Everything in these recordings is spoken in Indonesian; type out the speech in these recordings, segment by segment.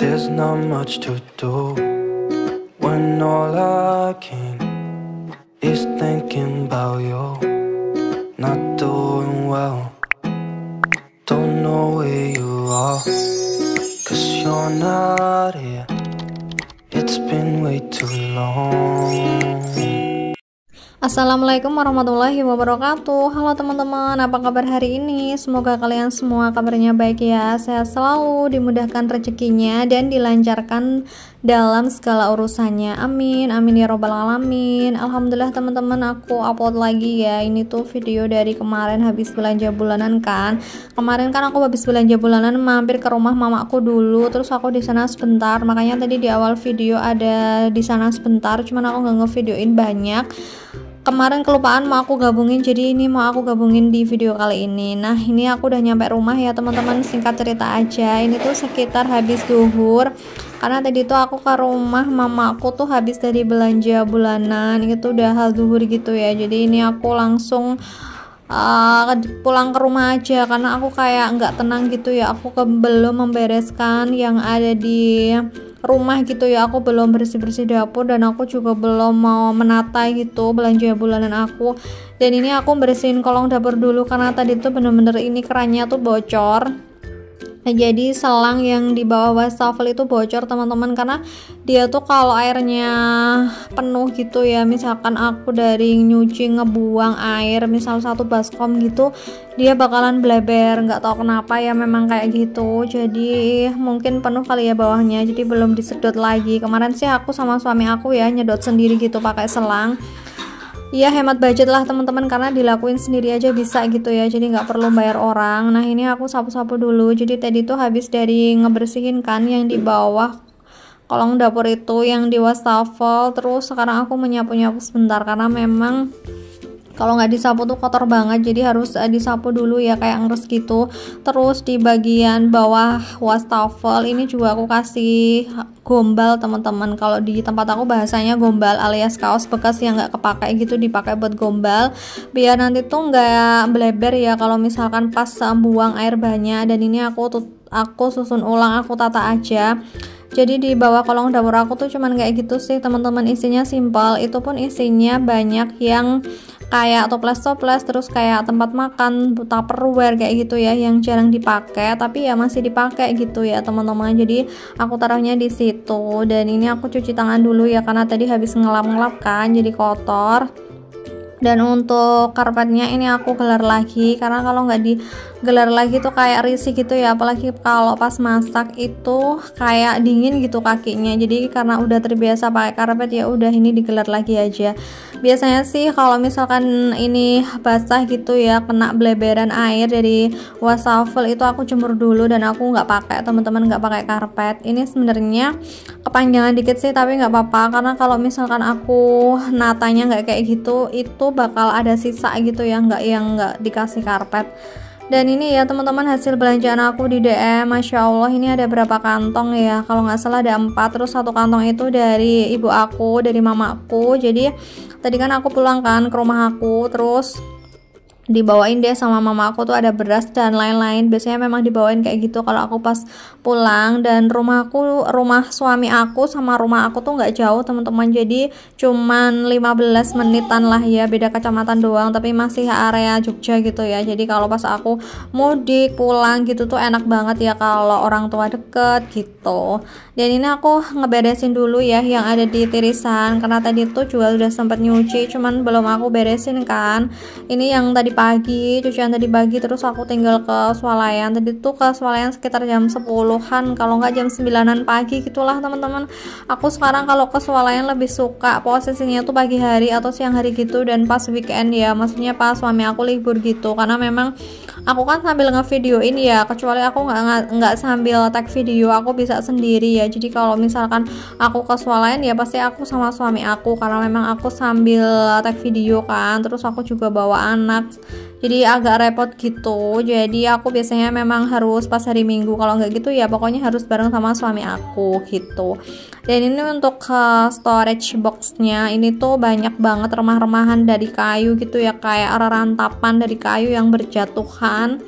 There's not much to do when all I can is thinking about you. Not doing well, don't know where you are, 'cause you're not here. It's been way too long. Assalamualaikum warahmatullahi wabarakatuh. Halo teman-teman, apa kabar hari ini? Semoga kalian semua kabarnya baik ya, sehat selalu, dimudahkan rezekinya dan dilancarkan dalam segala urusannya. Amin, amin ya robbal alamin. Alhamdulillah teman-teman, aku upload lagi ya. Ini tuh video dari kemarin habis belanja bulanan kan. Kemarin kan aku habis belanja bulanan mampir ke rumah mamaku dulu, terus aku di sana sebentar. Makanya tadi di awal video ada di sana sebentar, cuman aku nggak ngevideoin banyak. Kemarin kelupaan mau aku gabungin, jadi ini mau aku gabungin di video kali ini. Nah, ini aku udah nyampe rumah ya teman-teman, singkat cerita aja. Ini tuh sekitar habis zuhur, karena tadi tuh aku ke rumah mamaku tuh habis dari belanja bulanan, itu udah hal zuhur gitu ya. Jadi ini aku langsung pulang ke rumah aja, karena aku kayak nggak tenang gitu ya. Aku belum membereskan yang ada di rumah gitu ya, aku belum bersih-bersih dapur, dan aku juga belum mau menata gitu belanja bulanan aku. Dan ini aku bersihin kolong dapur dulu, karena tadi tuh bener-bener ini kerannya tuh bocor. Nah, jadi selang yang di bawah wastafel itu bocor teman-teman, karena dia tuh kalau airnya penuh gitu ya, misalkan aku dari nyuci ngebuang air misal 1 baskom gitu, dia bakalan bleber, nggak tahu kenapa ya, memang kayak gitu. Jadi mungkin penuh kali ya bawahnya, jadi belum disedot lagi. Kemarin sih aku sama suami aku ya nyedot sendiri gitu pakai selang. Iya, hemat budget lah teman-teman, karena dilakuin sendiri aja bisa gitu ya, jadi nggak perlu bayar orang. Nah, ini aku sapu-sapu dulu. Jadi tadi tuh habis dari ngebersihin kan yang di bawah kolong dapur itu, yang di wastafel. Terus sekarang aku menyapu-nyapu sebentar, karena memang kalau nggak disapu tuh kotor banget, jadi harus disapu dulu ya, kayak ngeres gitu. Terus di bagian bawah wastafel ini juga aku kasih gombal teman-teman. Kalau di tempat aku bahasanya gombal, alias kaos bekas yang nggak kepakai gitu dipakai buat gombal, biar nanti tuh nggak bleber ya kalau misalkan pas buang air banyak. Dan ini aku susun ulang, aku tata aja. Jadi di bawah kolong dapur aku tuh cuman kayak gitu sih teman-teman, isinya simpel. Itu pun isinya banyak yang kayak toples-toples, terus kayak tempat makan, tupperware kayak gitu ya, yang jarang dipakai tapi ya masih dipakai gitu ya teman-teman. Jadi aku taruhnya di situ. Dan ini aku cuci tangan dulu ya, karena tadi habis ngelap-ngelap kan, jadi kotor. Dan untuk karpetnya ini aku gelar lagi, karena kalau nggak digelar lagi tuh kayak risih gitu ya, apalagi kalau pas masak itu kayak dingin gitu kakinya. Jadi karena udah terbiasa pakai karpet, ya udah ini digelar lagi aja. Biasanya sih kalau misalkan ini basah gitu ya, kena bleberan air dari wastafel, itu aku jemur dulu dan aku nggak pakai teman-teman, nggak pakai karpet. Ini sebenarnya kepanjangan dikit sih, tapi nggak apa-apa, karena kalau misalkan aku natanya nggak kayak gitu, itu bakal ada sisa gitu ya, nggak dikasih karpet. Dan ini ya teman-teman, hasil belanjaan aku di DM. Masya Allah, ini ada berapa kantong ya, kalau nggak salah ada 4. Terus 1 kantong itu dari ibu aku, dari mamaku. Jadi tadi kan aku pulang kan ke rumah aku, terus dibawain deh sama mama aku tuh ada beras dan lain-lain. Biasanya memang dibawain kayak gitu kalau aku pas pulang. Dan rumah suami aku sama rumah aku tuh nggak jauh teman-teman, jadi cuman 15 menitan lah ya, beda kecamatan doang, tapi masih area Jogja gitu ya. Jadi kalau pas aku mudik pulang gitu tuh enak banget ya kalau orang tua deket gitu. Dan ini aku ngeberesin dulu ya yang ada di tirisan, karena tadi tuh juga udah sempet nyuci, cuman belum aku beresin kan. Ini yang tadi pagi, cucian tadi pagi, terus aku tinggal ke swalayan. Tadi tuh ke swalayan sekitar jam 10-an, kalau nggak jam 9-an pagi gitulah teman-teman. Aku sekarang kalau ke swalayan lebih suka posisinya tuh pagi hari atau siang hari gitu, dan pas weekend ya, maksudnya pas suami aku libur gitu. Karena memang aku kan sambil ngevideoin ya, kecuali aku nggak sambil tag video, aku bisa sendiri ya. Jadi kalau misalkan aku ke swalayan ya pasti aku sama suami aku, karena memang aku sambil tag video kan, terus aku juga bawa anak, jadi agak repot gitu. Jadi aku biasanya memang harus pas hari Minggu, kalau nggak gitu ya pokoknya harus bareng sama suami aku gitu. Dan ini untuk storage boxnya, ini tuh banyak banget remah-remahan dari kayu gitu ya, kayak rantapan dari kayu yang berjatuhan.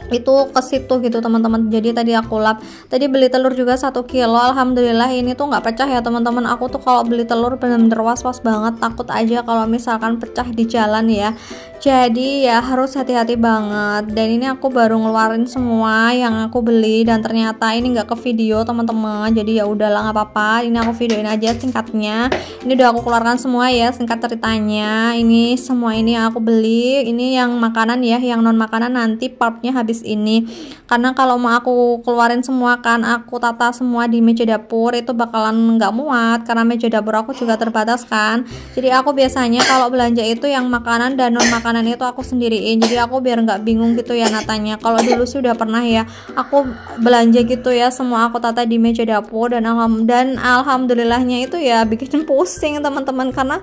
itu ke situ gitu teman-teman. Jadi tadi aku lap, tadi beli telur juga 1 kilo. Alhamdulillah ini tuh nggak pecah ya teman-teman. Aku tuh kalau beli telur bener-bener was-was banget, takut aja kalau misalkan pecah di jalan ya. Jadi ya harus hati-hati banget. Dan ini aku baru ngeluarin semua yang aku beli, dan ternyata ini nggak ke video teman-teman. Jadi ya udahlah, nggak apa-apa, ini aku videoin aja singkatnya. Ini udah aku keluarkan semua ya singkat ceritanya. Ini semua ini yang aku beli. Ini yang makanan ya, yang non makanan nanti partnya habis ini, karena kalau mau aku keluarin semua kan, aku tata semua di meja dapur, itu bakalan nggak muat karena meja dapur aku juga terbatas kan. Jadi aku biasanya kalau belanja itu yang makanan dan non makanan itu aku sendiriin, jadi aku biar nggak bingung gitu ya natanya. Kalau dulu sih udah pernah ya aku belanja gitu ya, semua aku tata di meja dapur, dan alhamdulillahnya itu ya bikin pusing teman-teman, karena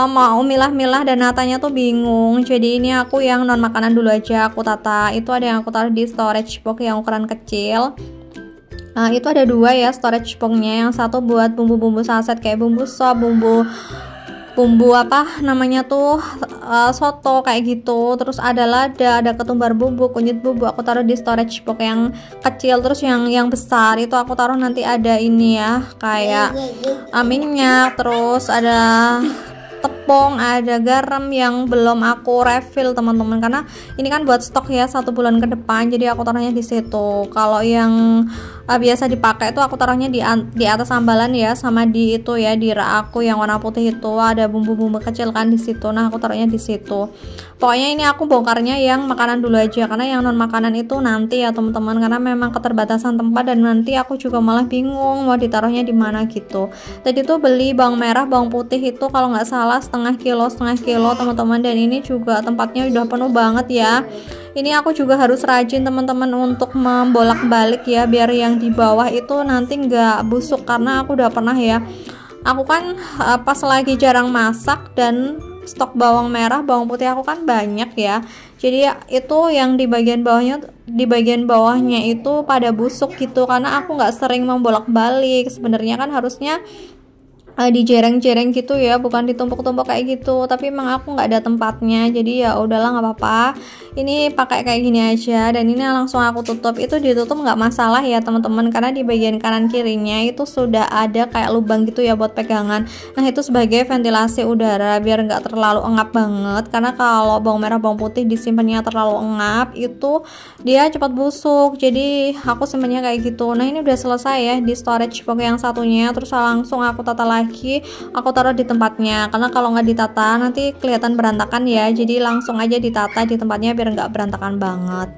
mau milah-milah dan natanya tuh bingung. Jadi ini aku yang non makanan dulu aja aku tata. Itu ada yang aku taruh di storage box yang ukuran kecil. Nah, itu ada 2 ya storage boxnya. Yang satu buat bumbu-bumbu saset kayak bumbu sop, bumbu apa namanya tuh, soto kayak gitu. Terus ada lada, ada ketumbar bubuk, kunyit bubuk, aku taruh di storage box yang kecil. Terus yang besar itu aku taruh nanti ada ini ya, kayak minyak, terus ada tepung, ada garam yang belum aku refill teman-teman, karena ini kan buat stok ya 1 bulan ke depan, jadi aku taruhnya di situ. Kalau yang biasa dipakai itu aku taruhnya di atas sambalan ya, sama di itu ya, di rak aku yang warna putih itu ada bumbu-bumbu kecil kan di situ. Nah aku taruhnya di situ. Pokoknya ini aku bongkarnya yang makanan dulu aja, karena yang non makanan itu nanti ya teman-teman, karena memang keterbatasan tempat dan nanti aku juga malah bingung mau ditaruhnya di mana gitu. Tadi tuh beli bawang merah, bawang putih itu kalau nggak salah setengah kilo teman-teman, dan ini juga tempatnya udah penuh banget ya. Ini aku juga harus rajin teman-teman untuk membolak-balik ya, biar yang di bawah itu nanti nggak busuk, karena aku udah pernah ya, aku kan pas lagi jarang masak dan stok bawang merah, bawang putih aku kan banyak ya, jadi itu yang di bagian bawahnya itu pada busuk gitu, karena aku nggak sering membolak-balik. Sebenarnya kan harusnya di jereng-jereng gitu ya, bukan ditumpuk-tumpuk kayak gitu, tapi emang aku nggak ada tempatnya, jadi ya udahlah nggak apa-apa, ini pakai kayak gini aja. Dan ini langsung aku tutup. Itu ditutup nggak masalah ya teman-teman, karena di bagian kanan kirinya itu sudah ada kayak lubang gitu ya buat pegangan. Nah itu sebagai ventilasi udara biar nggak terlalu engap banget, karena kalau bawang merah bawang putih disimpannya terlalu engap itu dia cepat busuk, jadi aku simpannya kayak gitu. Nah ini udah selesai ya di storage box yang satunya, terus langsung aku tata lagi, aku taruh di tempatnya, karena kalau nggak ditata nanti kelihatan berantakan ya, jadi langsung aja ditata di tempatnya biar nggak berantakan banget.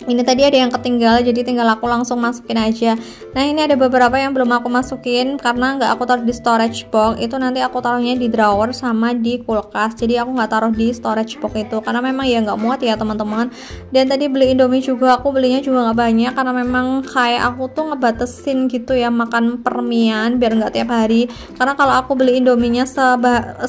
Ini tadi ada yang ketinggal, jadi tinggal aku langsung masukin aja. Nah ini ada beberapa yang belum aku masukin karena nggak aku taruh di storage box, itu nanti aku taruhnya di drawer sama di kulkas, jadi aku nggak taruh di storage box itu karena memang ya nggak muat ya teman-teman. Dan tadi beli Indomie juga, aku belinya juga nggak banyak karena memang kayak aku tuh ngebatesin gitu ya makan permian biar nggak tiap hari, karena kalau aku beli Indominya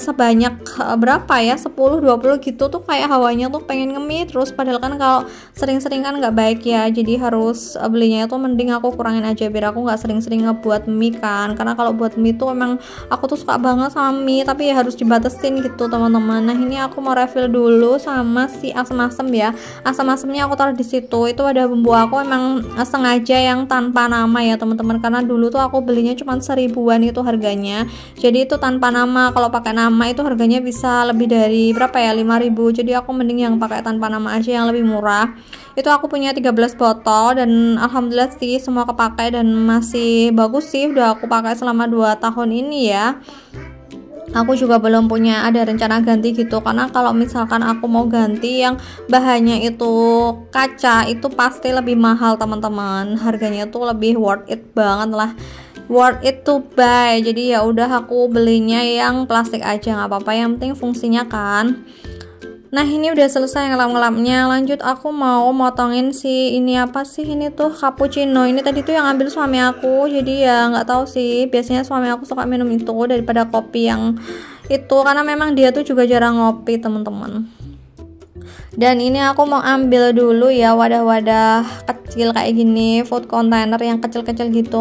sebanyak berapa ya, 10-20 gitu tuh kayak hawanya tuh pengen ngemie terus, padahal kan kalau sering-sering kan nggak baik ya, jadi harus belinya itu mending aku kurangin aja biar aku nggak sering-sering ngebuat mie kan, karena kalau buat mie tuh emang aku tuh suka banget sama mie, tapi ya harus dibatasin gitu teman-teman. Nah ini aku mau refill dulu sama si asam-asam ya, asam-asamnya aku taruh di situ. Itu ada bumbu aku emang sengaja yang tanpa nama ya teman-teman, karena dulu tuh aku belinya cuma 1000-an itu harganya, jadi itu tanpa nama. Kalau pakai nama itu harganya bisa lebih dari berapa ya, 5000, jadi aku mending yang pakai tanpa nama aja yang lebih murah. Itu aku punya 13 botol dan alhamdulillah sih semua kepakai dan masih bagus sih, udah aku pakai selama 2 tahun ini ya. Aku juga belum punya ada rencana ganti gitu, karena kalau misalkan aku mau ganti yang bahannya itu kaca itu pasti lebih mahal teman-teman, harganya tuh lebih worth it banget lah, worth it to buy. Jadi ya udah aku belinya yang plastik aja, nggak apa-apa, yang penting fungsinya kan. Nah ini udah selesai ngelap-ngelapnya, lanjut aku mau motongin si ini apa sih ini tuh cappuccino. Ini tadi tuh yang ambil suami aku, jadi ya nggak tahu sih, biasanya suami aku suka minum itu daripada kopi yang itu, karena memang dia tuh juga jarang ngopi teman-teman. Dan ini aku mau ambil dulu ya wadah-wadah kecil kayak gini, food container yang kecil-kecil gitu,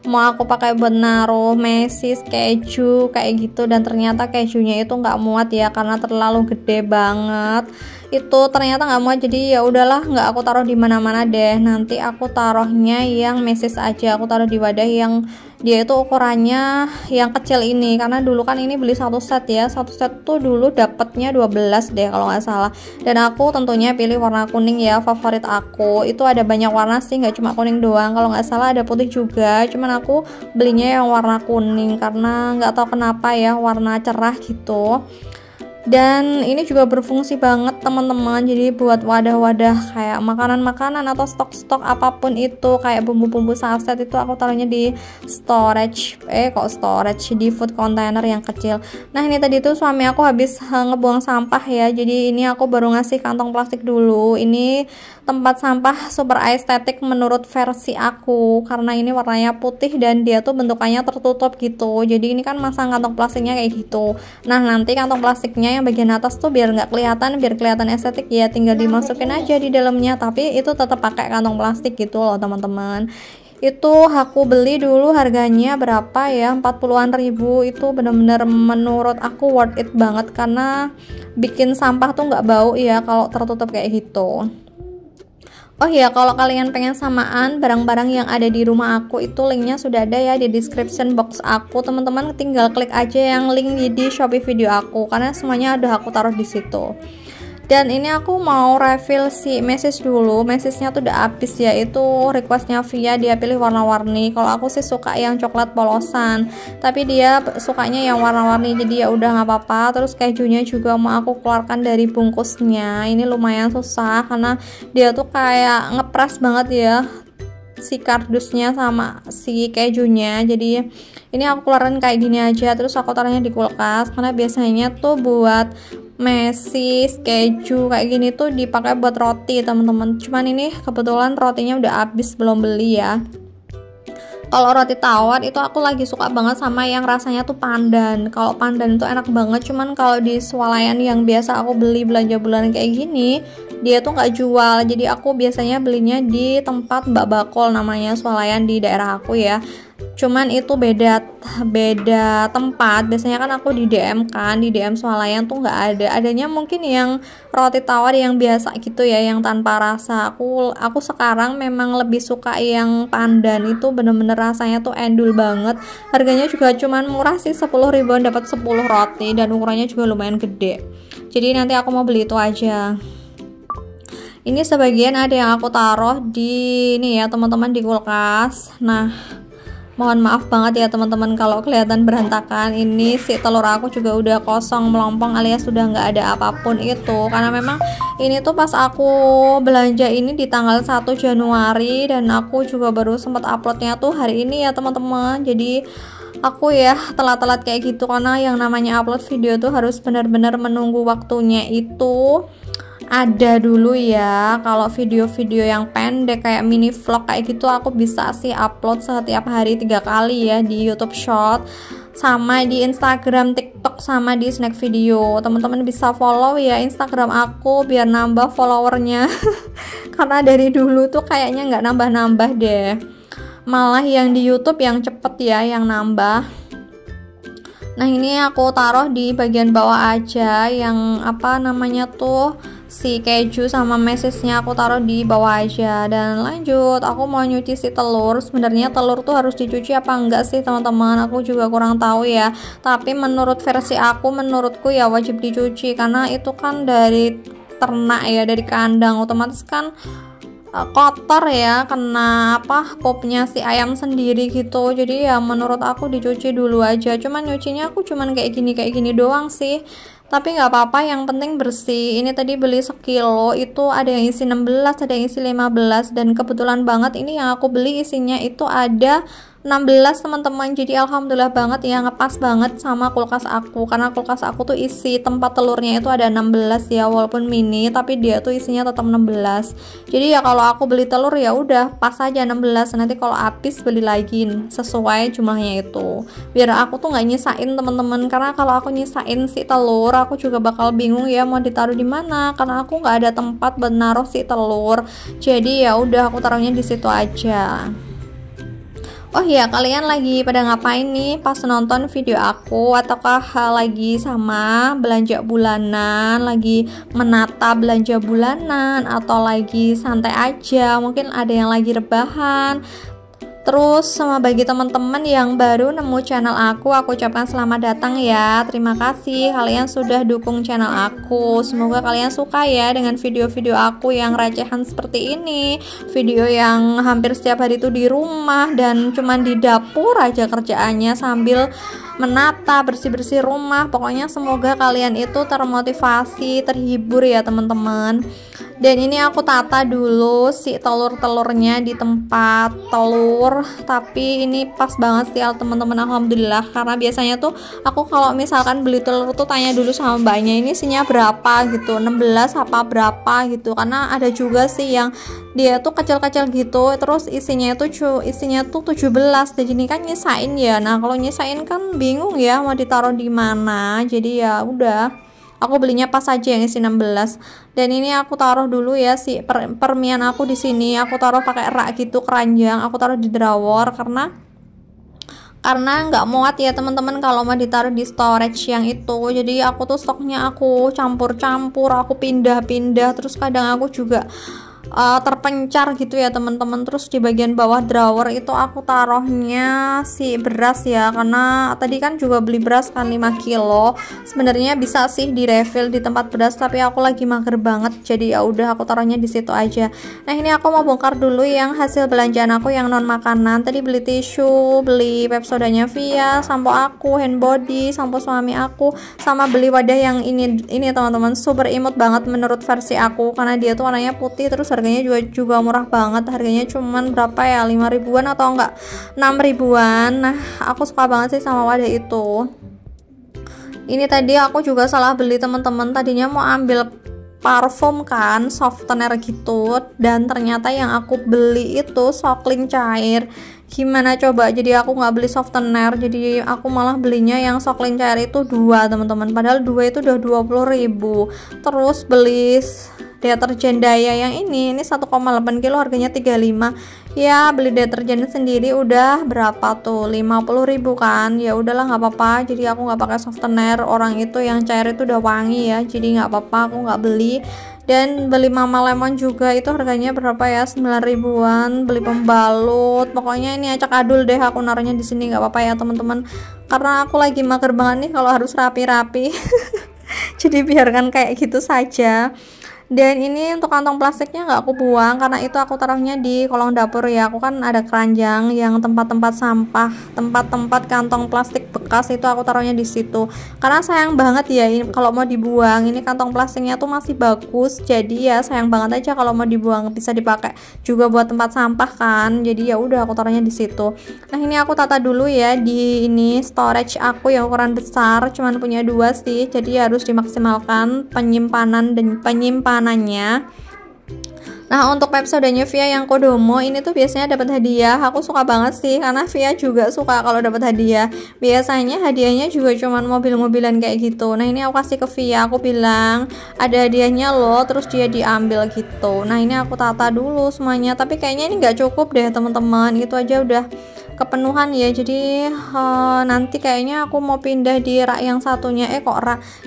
mau aku pakai buat naruh mesis, keju kayak gitu. Dan ternyata kejunya itu nggak muat ya karena terlalu gede banget. itu ternyata nggak muat, jadi ya udahlah nggak aku taruh di mana-mana deh. Nanti aku taruhnya yang mesis aja, aku taruh di wadah yang dia itu ukurannya yang kecil ini, karena dulu kan ini beli satu set ya, satu set tuh dulu dapatnya 12 deh kalau nggak salah. Dan aku tentunya pilih warna kuning ya, favorit aku. Itu ada banyak warna sih, nggak cuma kuning doang, kalau nggak salah ada putih juga, cuman aku belinya yang warna kuning karena nggak tahu kenapa ya, warna cerah gitu. Dan ini juga berfungsi banget teman-teman, jadi buat wadah-wadah kayak makanan-makanan atau stok-stok apapun itu, kayak bumbu-bumbu saset itu aku taruhnya di storage, di food container yang kecil. Nah ini tadi tuh suami aku habis ngebuang sampah ya, jadi ini aku baru ngasih kantong plastik dulu. Ini tempat sampah super estetik menurut versi aku, karena ini warnanya putih dan dia tuh bentukannya tertutup gitu, jadi ini kan masang kantong plastiknya kayak gitu. Nah nanti kantong plastiknya yang bagian atas tuh biar nggak kelihatan, biar kelihatan estetik ya, tinggal dimasukin aja di dalamnya, tapi itu tetap pakai kantong plastik gitu loh teman-teman. Itu aku beli dulu harganya berapa ya, 40-an ribu. Itu bener-bener menurut aku worth it banget, karena bikin sampah tuh nggak bau ya kalau tertutup kayak gitu. Oh iya, kalau kalian pengen samaan barang-barang yang ada di rumah aku, itu linknya sudah ada ya di description box aku. Teman-teman tinggal klik aja yang link di Shopee video aku, karena semuanya udah aku taruh di situ. Dan ini aku mau refill si mesis dulu. Mesisnya tuh udah habis ya, itu requestnya Via, dia pilih warna-warni. Kalau aku sih suka yang coklat polosan, tapi dia sukanya yang warna-warni, jadi ya udah nggak apa-apa. Terus kejunya juga mau aku keluarkan dari bungkusnya. Ini lumayan susah karena dia tuh kayak ngepres banget ya si kardusnya sama si kejunya, jadi ini aku keluarin kayak gini aja. Terus aku taruhnya di kulkas, karena biasanya tuh buat mesis keju kayak gini tuh dipakai buat roti teman-teman, cuman ini kebetulan rotinya udah habis, belum beli ya. Kalau roti tawar itu aku lagi suka banget sama yang rasanya tuh pandan. Kalau pandan itu enak banget, cuman kalau di swalayan yang biasa aku beli belanja bulanan kayak gini, dia tuh nggak jual. Jadi aku biasanya belinya di tempat Mbak Bakol, namanya swalayan di daerah aku ya. Cuman itu beda tempat. Biasanya kan aku di DM kan, di DM swalayan tuh nggak ada. Adanya mungkin yang roti tawar yang biasa gitu ya, yang tanpa rasa. Aku sekarang memang lebih suka yang pandan, itu bener-bener rasanya tuh endul banget. Harganya juga cuman murah sih, 10 ribuan dapat 10 roti, dan ukurannya juga lumayan gede. Jadi nanti aku mau beli itu aja. Ini sebagian ada yang aku taruh di ini ya teman-teman, di kulkas. Nah, mohon maaf banget ya teman-teman kalau kelihatan berantakan. Ini si telur aku juga udah kosong melompong, alias sudah nggak ada apapun itu, karena memang ini tuh pas aku belanja ini di tanggal 1 Januari, dan aku juga baru sempat uploadnya tuh hari ini ya teman-teman. Jadi aku ya telat-telat kayak gitu, karena yang namanya upload video tuh harus benar-benar menunggu waktunya itu ada dulu ya. Kalau video-video yang pendek kayak mini vlog kayak gitu, aku bisa sih upload setiap hari 3 kali ya, di YouTube Short sama di Instagram, TikTok, sama di Snack Video. Teman-teman bisa follow ya Instagram aku biar nambah followernya karena dari dulu tuh kayaknya nggak nambah-nambah deh, malah yang di YouTube yang cepet ya yang nambah. Nah ini aku taruh di bagian bawah aja, yang apa namanya tuh, si keju sama mesisnya aku taruh di bawah aja. Dan lanjut, aku mau nyuci si telur. Sebenarnya telur tuh harus dicuci apa enggak sih teman-teman, aku juga kurang tahu ya, tapi menurut versi aku, menurutku ya wajib dicuci, karena itu kan dari ternak ya, dari kandang, otomatis kan kotor ya, kena popnya si ayam sendiri gitu. Jadi ya menurut aku dicuci dulu aja. Cuman nyucinya aku cuman kayak gini doang sih, tapi nggak apa-apa, yang penting bersih. Ini tadi beli sekilo, itu ada yang isi 16, ada yang isi 15, dan kebetulan banget ini yang aku beli isinya itu ada 16 teman-teman. Jadi alhamdulillah banget ya, ngepas banget sama kulkas aku, karena kulkas aku tuh isi tempat telurnya itu ada 16 ya, walaupun mini tapi dia tuh isinya tetap 16. Jadi ya kalau aku beli telur ya udah pas aja 16, nanti kalau habis beli lagi sesuai jumlahnya itu, biar aku tuh nggak nyisain teman-teman. Karena kalau aku nyisain si telur, aku juga bakal bingung ya mau ditaruh di mana, karena aku nggak ada tempat buat naruh si telur. Jadi ya udah aku taruhnya di situ aja. Oh iya, kalian lagi pada ngapain nih pas nonton video aku? Ataukah lagi sama belanja bulanan, lagi menata belanja bulanan, atau lagi santai aja? Mungkin ada yang lagi rebahan. Terus sama bagi teman-teman yang baru nemu channel aku ucapkan selamat datang ya. Terima kasih kalian sudah dukung channel aku. Semoga kalian suka ya dengan video-video aku yang recehan seperti ini. Video yang hampir setiap hari itu di rumah dan cuman di dapur aja kerjaannya sambil menata, bersih-bersih rumah. Pokoknya semoga kalian itu termotivasi, terhibur ya teman-teman. Dan ini aku tata dulu si telur-telurnya di tempat telur, tapi ini pas banget sih teman-teman, alhamdulillah. Karena biasanya tuh aku kalau misalkan beli telur tuh tanya dulu sama mbaknya, ini isinya berapa gitu, 16 apa berapa gitu. Karena ada juga sih yang dia tuh kecil-kecil gitu, terus isinya tuh 17. Jadi ini kan nyisain ya. Nah, kalau nyisain kan bingung ya mau ditaruh di mana. Jadi ya udah, aku belinya pas aja yang isi 16. Dan ini aku taruh dulu ya si permian aku di sini. Aku taruh pakai rak gitu, keranjang. Aku taruh di drawer karena nggak muat ya teman-teman kalau mau ditaruh di storage yang itu. Jadi aku tuh stoknya aku campur-campur, aku pindah-pindah. Terus kadang aku juga terpencar gitu ya teman-teman. Terus di bagian bawah drawer itu aku taruhnya si beras ya, karena tadi kan juga beli beras kan 5 kilo. Sebenarnya bisa sih di refill di tempat beras, tapi aku lagi mager banget, jadi ya udah aku taruhnya di situ aja. Nah, ini aku mau bongkar dulu yang hasil belanjaan aku yang non makanan. Tadi beli tisu, beli Pepsodanya Via, sampo aku, hand body, sampo suami aku, sama beli wadah yang ini teman-teman, super imut banget menurut versi aku karena dia tuh warnanya putih. Terus harganya juga murah banget, harganya cuman berapa ya, 5 ribuan atau enggak 6 ribuan. Nah, aku suka banget sih sama wadah itu. Ini tadi aku juga salah beli teman-teman, tadinya mau ambil parfum kan, softener gitu, dan ternyata yang aku beli itu sokling cair. Gimana coba, jadi aku nggak beli softener, jadi aku malah belinya yang sokling cair itu 2 teman-teman, padahal 2 itu udah 20.000. Terus beli deterjen Daya yang ini 1,8 kilo harganya 35. Ya beli deterjen sendiri udah berapa tuh, 50.000 kan. Ya udahlah nggak apa-apa, jadi aku nggak pakai softener. Orang itu yang cair itu udah wangi ya, jadi nggak apa-apa, aku nggak beli. Dan beli Mama Lemon juga itu harganya berapa ya, 9 ribuan. Beli pembalut, pokoknya ini acak adul deh aku naruhnya di sini, nggak apa-apa ya teman-teman, karena aku lagi mager banget nih kalau harus rapi-rapi. Jadi biarkan kayak gitu saja. Dan ini untuk kantong plastiknya nggak aku buang, karena itu aku taruhnya di kolong dapur ya. Aku kan ada keranjang yang tempat-tempat sampah, tempat-tempat kantong plastik bekas itu aku taruhnya di situ. Karena sayang banget ya ini kalau mau dibuang, ini kantong plastiknya tuh masih bagus. Jadi ya sayang banget aja kalau mau dibuang, bisa dipakai juga buat tempat sampah kan. Jadi ya udah aku taruhnya di situ. Nah, ini aku tata dulu ya di ini storage aku yang ukuran besar, cuman punya 2 sih. Jadi harus dimaksimalkan penyimpanan dan penyimpanan. Nah, untuk Pepsodanya Via yang Kodomo ini tuh biasanya dapat hadiah. Aku suka banget sih karena Via juga suka kalau dapat hadiah. Biasanya hadiahnya juga cuman mobil-mobilan kayak gitu. Nah, ini aku kasih ke Via, aku bilang ada hadiahnya loh, terus dia diambil gitu. Nah, ini aku tata dulu semuanya, tapi kayaknya ini nggak cukup deh teman-teman. Itu aja udah kepenuhan ya. Jadi nanti kayaknya aku mau pindah di rak yang satunya,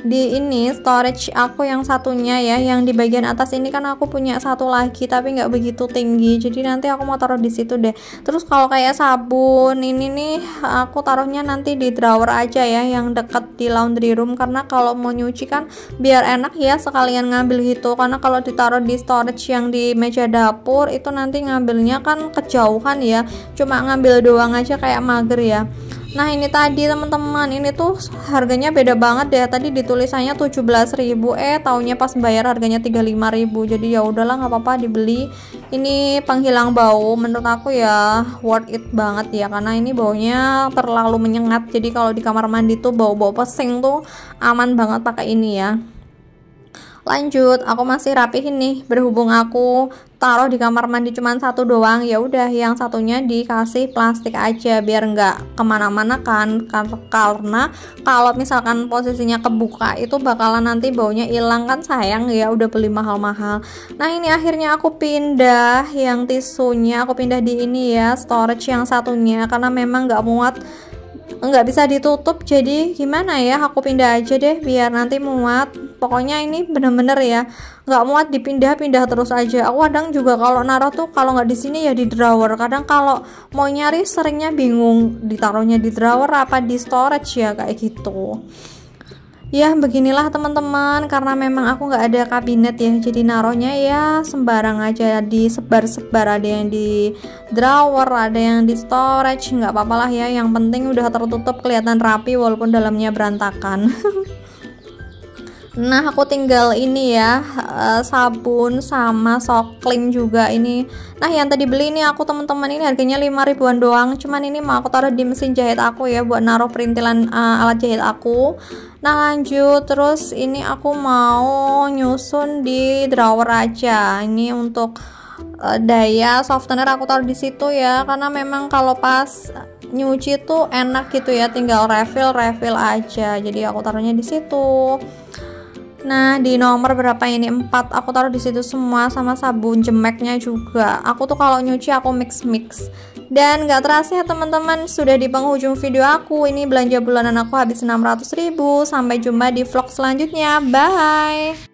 di ini storage aku yang satunya ya, yang di bagian atas ini kan aku punya satu lagi tapi nggak begitu tinggi, jadi nanti aku mau taruh di situ deh. Terus kalau kayak sabun ini nih aku taruhnya nanti di drawer aja ya, yang deket di laundry room, karena kalau mau nyuci kan biar enak ya sekalian ngambil gitu. Karena kalau ditaruh di storage yang di meja dapur itu nanti ngambilnya kan kejauhan ya, cuma ngambil doang aja kayak mager ya. Nah, ini tadi teman-teman, ini tuh harganya beda banget deh. Tadi ditulisannya 17.000, taunya pas bayar harganya 35.000. Jadi ya udahlah nggak apa-apa dibeli. Ini penghilang bau, menurut aku ya worth it banget ya, karena ini baunya terlalu menyengat. Jadi kalau di kamar mandi tuh bau-bau pesing tuh aman banget pakai ini ya. Lanjut, aku masih rapihin nih, berhubung aku taruh di kamar mandi cuman satu doang, ya udah yang satunya dikasih plastik aja biar nggak kemana-mana kan, karena kalau misalkan posisinya kebuka itu bakalan nanti baunya hilang kan, sayang ya udah beli mahal-mahal. Nah ini akhirnya aku pindah yang tisunya, aku pindah di ini ya, storage yang satunya, karena memang nggak bisa ditutup, jadi gimana ya, aku pindah aja deh biar nanti muat. Pokoknya ini bener-bener ya nggak muat dipindah-pindah terus aja. Aku kadang juga kalau naruh tuh kalau nggak di sini ya di drawer, kadang kalau mau nyari seringnya bingung ditaruhnya di drawer apa di storage ya, kayak gitu. Ya beginilah teman-teman, karena memang aku nggak ada kabinet ya, jadi naruhnya ya sembarang aja, disebar-sebar, ada yang di drawer, ada yang di storage, nggak apa-apa lah ya, yang penting udah tertutup kelihatan rapi walaupun dalamnya berantakan. Nah aku tinggal ini ya, sabun sama soklim juga ini. Nah yang tadi beli ini aku teman-teman, ini harganya 5 ribuan doang, cuman ini mau aku taruh di mesin jahit aku ya buat naruh perintilan alat jahit aku. Nah lanjut, terus ini aku mau nyusun di drawer aja. Ini untuk daya softener aku taruh di situ ya, karena memang kalau pas nyuci tuh enak gitu ya, tinggal refill aja. Jadi aku taruhnya di situ. Nah di nomor berapa ini, 4, aku taruh di situ semua sama sabun jemeknya juga. Aku tuh kalau nyuci aku mix. Dan gak terasa ya teman-teman, sudah di penghujung video aku. Ini belanja bulanan aku habis 600 ribu. Sampai jumpa di vlog selanjutnya, bye.